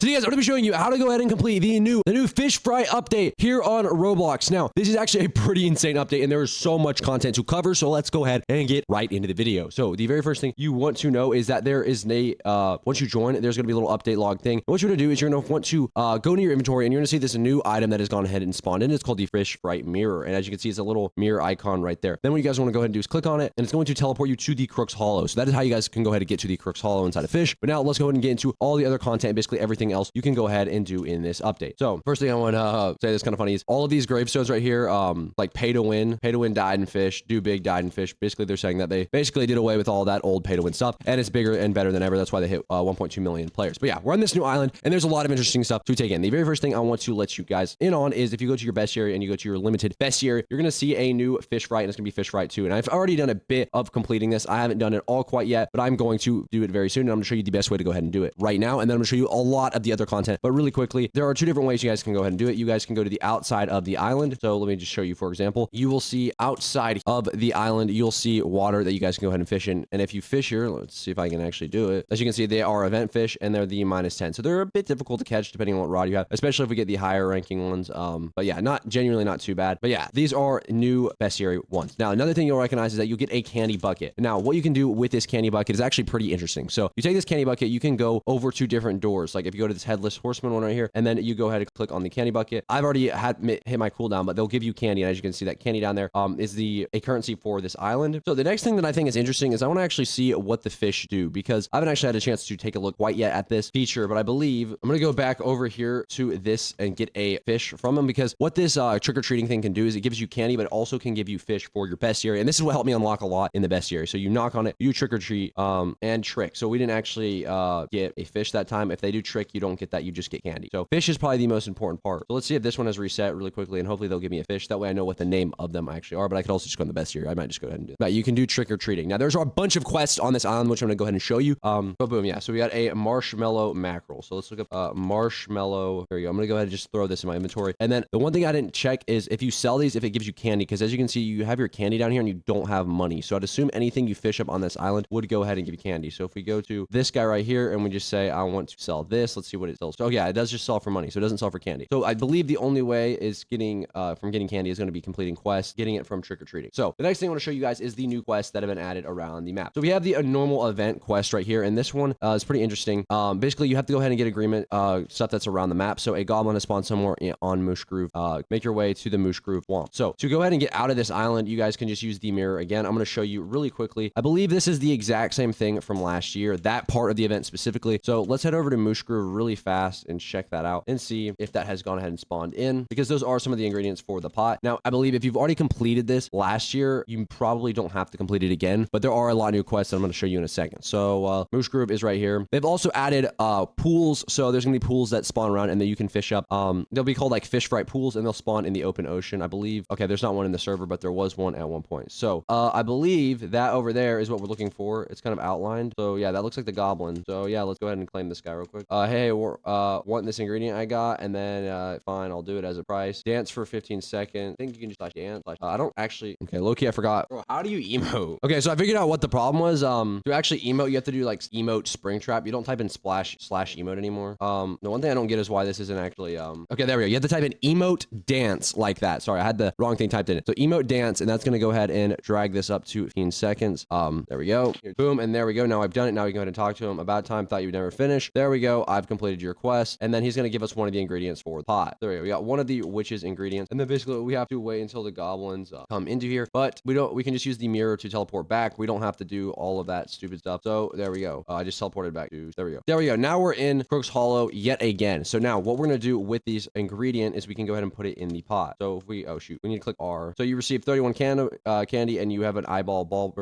Today, guys, I'm going to be showing you how to go ahead and complete the new Fisch Fright update here on Roblox. Now, this is actually a pretty insane update, and there is so much content to cover, so let's go ahead and get right into the video. So, the very first thing you want to know is that there is once you join, there's going to be a little update log thing. And what you're going to do is you're going to want to go into your inventory, and you're going to see this new item that has gone ahead and spawned in. It's called the Fisch Fright mirror, and as you can see, it's a little mirror icon right there. Then what you guys want to go ahead and do is click on it, and it's going to teleport you to the Crooks Hollow. So that is how you guys can go ahead and get to the Crooks Hollow inside of Fish. But now let's go ahead and get into all the other content, basically everything else you can go ahead and do in this update. So first thing I want to say that's kind of funny is all of these gravestones right here, like pay to win died in Fish, do big died in Fish. Basically, they're saying that they basically did away with all that old pay to win stuff, and it's bigger and better than ever. That's why they hit 1.2 million players. But yeah, we're on this new island, and there's a lot of interesting stuff to take in. The very first thing I want to let you guys in on is if you go to your bestiary and you go to your limited bestiary, you're going to see a new Fisch Fright, and it's going to be Fisch Fright 2. And I've already done a bit of completing this. I haven't done it all quite yet, but I'm going to do it very soon, and I'm going to show you the best way to go ahead and do it right now, and then I'm going to show you a lot of the other content. But really quickly, there are two different ways you guys can go ahead and do it. You guys can go to the outside of the island. So let me just show you, for example, you will see outside of the island, you'll see water that you guys can go ahead and fish in. And if you fish here, let's see if I can actually do it. As you can see, they are event fish, and they're the -10. So they're a bit difficult to catch depending on what rod you have, especially if we get the higher ranking ones. But yeah, genuinely not too bad. But yeah, these are new bestiary ones. Now, another thing you'll recognize is that you get a candy bucket. Now, what you can do with this candy bucket is actually pretty interesting. So you take this candy bucket, you can go over to different doors. Like if you go to this headless horseman one right here, and then you go ahead and click on the candy bucket. I've already hit my cooldown, but they'll give you candy. And as you can see, that candy down there is a currency for this island. So the next thing that I think is interesting is I want to actually see what the fish do, because I haven't actually had a chance to take a look quite yet at this feature, but I believe I'm going to go back over here to this and get a fish from them, because what this trick-or-treating thing can do is it gives you candy, but it also can give you fish for your bestiary. And this is what helped me unlock a lot in the bestiary. So you knock on it, you trick-or-treat, and trick. So we didn't actually get a fish that time. If they do trick, you don't get that. You just get candy. So fish is probably the most important part. So let's see if this one has reset really quickly, and hopefully they'll give me a fish. That way I know what the name of them actually are, but I could also just go in the bestiary. I might just go ahead and do it. But you can do trick-or-treating. Now, there's a bunch of quests on this island, which I'm going to go ahead and show you. But boom, yeah. So we got a marshmallow mackerel. So let's look up marshmallow. There you go. I'm going to go ahead and just throw this in my inventory. And then the one thing I didn't check is if you sell these, if it gives you candy, because as you can see, you have your candy down here and you don't have money. So I'd assume anything you fish up on this island would go ahead and give you candy. So if we go to this guy right here and we just say, I want to sell this, let's see what it sells. So yeah, it does just sell for money. So it doesn't sell for candy. So I believe the only way is getting candy is going to be completing quests, getting it from trick-or-treating. So the next thing I want to show you guys is the new quests that have been added around the map. So we have the normal event quest right here, and this one is pretty interesting. Basically, you have to go ahead and get agreement stuff that's around the map. So a goblin has spawned somewhere on Moosh Groove. Make your way to the Moosh Groove swamp. So to go ahead and get out of this island, you guys can just use the mirror again. I'm going to show you really quickly. I believe this is the exact same thing from last year, that part of the event specifically. So let's head over to Moosh Groove really fast and check that out and see if that has gone ahead and spawned in, because those are some of the ingredients for the pot. Now, I believe if you've already completed this last year, you probably don't have to complete it again, but there are a lot of new quests that I'm going to show you in a second. So Moosh Groove is right here. They've also added pools. So there's going to be pools that spawn around and that you can fish up. They'll be called like Fisch Fright pools, and they'll spawn in the open ocean, I believe. Okay, there's not one in the server, but there was one at one point. So I believe that over there is what we're looking for. It's kind of outlined. So yeah, that looks like the goblin. So yeah, let's go ahead and claim this guy real quick. Hey, want this ingredient I got, and then fine, I'll do it as a price. Dance for 15 seconds. I think you can just dance. I don't actually. Okay, low-key, I forgot. Bro, how do you emote? Okay, so I figured out what the problem was. To actually emote, you have to do like emote Springtrap. You don't type in /emote anymore. The one thing I don't get is why this isn't actually okay, there we go. You have to type in emote dance like that. Sorry, I had the wrong thing typed in it. So emote dance, and that's gonna go ahead and drag this up to 15 seconds. There we go. Boom, and there we go. Now I've done it. Now we can go ahead and talk to him. About time, thought you'd never finish. There we go. I've completed your quest, and then he's gonna give us one of the ingredients for the pot. There we go. We got one of the witch's ingredients, and then basically we have to wait until the goblins come into here. But we can just use the mirror to teleport back. We don't have to do all of that stupid stuff. So there we go. I just teleported back to there we go. There we go. Now we're in Crooks Hollow yet again. So now what we're gonna do with these ingredient is we can go ahead and put it in the pot. So if we we need to click R. So you receive 31 candy, and you have an eyeball ball.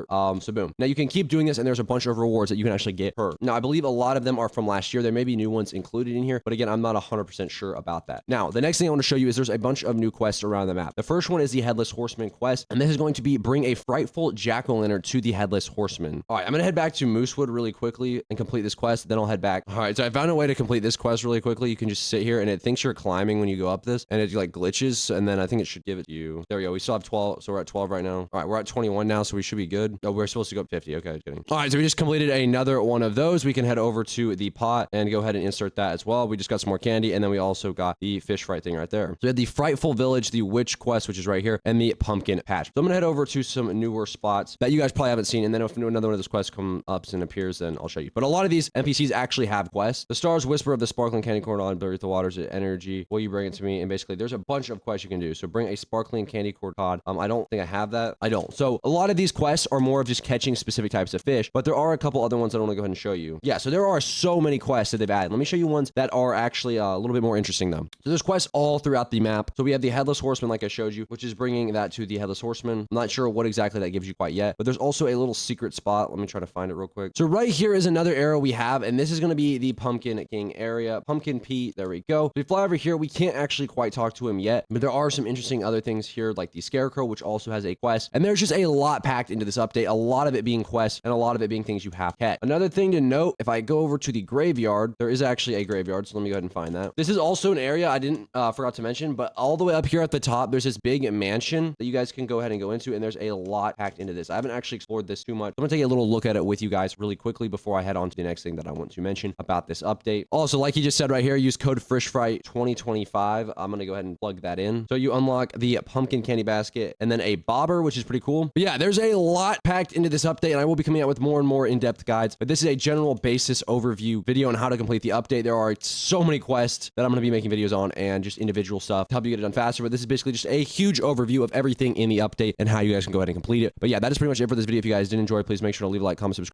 So boom. Now you can keep doing this, and there's a bunch of rewards that you can actually get per. Now I believe a lot of them are from last year. There may be new ones included in here, but again, I'm not 100% sure about that. Now the next thing I want to show you is there's a bunch of new quests around the map. The first one is the Headless Horseman quest, and this is going to be bring a frightful jack-o'-lantern to the Headless Horseman. All right, I'm gonna head back to Moosewood really quickly and complete this quest. Then I'll head back. All right, so I found a way to complete this quest really quickly. You can just sit here, and it thinks you're climbing when you go up this, and it like glitches, and then I think it should give it to you. There we go. We still have 12, so we're at 12 right now. All right, we're at 21 now, so we should be good. Oh, we're supposed to go up 50. Okay, just kidding. All right, so we just completed another one of those. We can head over to the pot and go ahead and insert that as well. We just got some more candy, and then we also got the Fisch Fright thing right there. So we had the Frightful Village, the Witch Quest, which is right here, and the Pumpkin Patch. So I'm gonna head over to some newer spots that you guys probably haven't seen, and then if another one of those quests comes up and appears, then I'll show you. But a lot of these NPCs actually have quests. The Stars Whisper of the Sparkling Candy Corn on Beneath the Waters Energy. Will you bring it to me? And basically, there's a bunch of quests you can do. So bring a Sparkling Candy Corn Cod. I don't think I have that. I don't. So a lot of these quests are more of just catching specific types of fish, but there are a couple other ones that I want to go ahead and show you. Yeah, so there are so many quests that they've added. Let me show you ones that are actually a little bit more interesting though. So there's quests all throughout the map. So we have the Headless Horseman, like I showed you, which is bringing that to the Headless Horseman. I'm not sure what exactly that gives you quite yet, but there's also a little secret spot. Let me try to find it real quick. So right here is another arrow we have, and this is going to be the Pumpkin King area. Pumpkin Pete, there we go. If we fly over here, we can't actually quite talk to him yet, but there are some interesting other things here, like the Scarecrow, which also has a quest, and there's just a lot packed into this update, a lot of it being quests, and a lot of it being things you have to catch. Another thing to note, if I go over to the graveyard, there is actually a graveyard, so let me go ahead and find that. This is also an area I didn't forgot to mention, but all the way up here at the top, there's this big mansion that you guys can go ahead and go into, and there's a lot packed into this. I haven't actually explored this too much. I'm gonna take a little look at it with you guys really quickly before I head on to the next thing that I want to mention about this update. Also, like he just said right here, use code Fisch Fright 2025. I'm gonna go ahead and plug that in. So you unlock the pumpkin candy basket and then a bobber, which is pretty cool. But yeah, there's a lot packed into this update, and I will be coming out with more and more in-depth guides. But this is a general basis overview video on how to complete the update. There are so many quests that I'm gonna be making videos on, and just individual stuff to help you get it done faster. But this is basically just a huge overview of everything in the update and how you guys can go ahead and complete it. But yeah, that is pretty much it for this video. If you guys did enjoy, please make sure to leave a like, comment, subscribe.